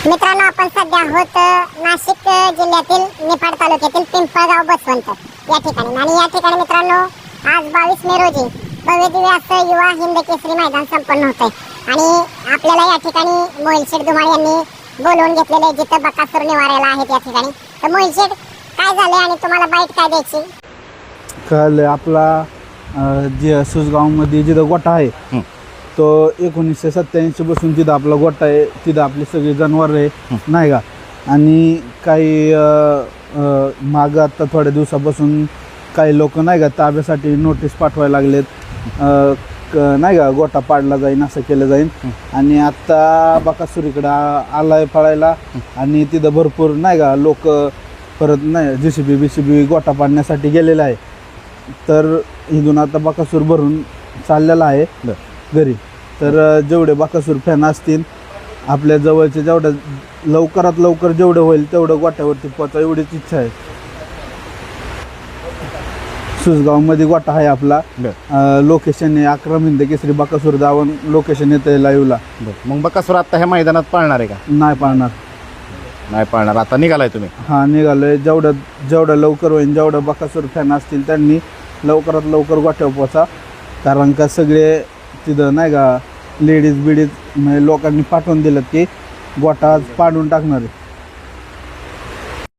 मित्रांनो, आपण सध्या आहोत नाशिक जिल्ह्यातील निफाड तालुक्यातील पिंपळगाव बसवंत या ठिकाणी. आणि या ठिकाणी मित्रांनो, आज 22 मे रोजी भव्य दिव्य असं युवा हिंद केसरी मैदान संपन्न होत आहे. आणि आपल्याला या ठिकाणी मोहिल शेठ धुमाळ यांनी बोलवून घेतलेले, जिथं बकासूर निवारायला आहेत या ठिकाणी. तर मोहिल शेठ, काय झाले आणि तुम्हाला बाईट काय द्यायची? काल आपला जे सुसगावमध्ये जिथं गोठा आहे तो 1987 पासून तिथं आपला गोठा आहे. तिथं आपली सगळी जनावरं आहे नाही का. आणि काही मागं आता थोड्या दिवसापासून काही लोक नाही का ताब्यासाठी नोटीस पाठवायला लागलेत, नाही का गोठा पाडला जाईन असं केलं जाईन. आणि आत्ता बकासूर इकडं आलाय फळायला आणि तिथं भरपूर नाही का लोक परत नाही JCB गोठा पाडण्यासाठी गेलेला आहे. तर इथून आता बकासूर भरून चाललेला आहे घरी. तर जेवढे बकासूर फॅन असतील आपल्या जवळचे, जेवढं लवकरात लवकर जेवढं होईल तेवढं गोठ्यावरती पोचा एवढीच इच्छा आहे. सुसगावमध्ये गोठा आहे आपला. लोकेशन आहे 11 हिंद केसरी बकासूर दावण लोकेशन येते लाईव्हला. मग बकासूर आता ह्या मैदानात पाळणार आहे का? नाही पाळणार. नाही पाळणार. आता निघालाय तुम्ही? हां, निघालोय. जेवढं लवकर होईल, जेवढं बकासूर फॅन असतील त्यांनी लवकरात लवकर गोठ्यावर पोचा. कारण का सगळे तिथं नाही का लेडीज बिडीज म्हणजे लोकांनी पाठवून दिलं की गोठा पाडून टाकणार आहे.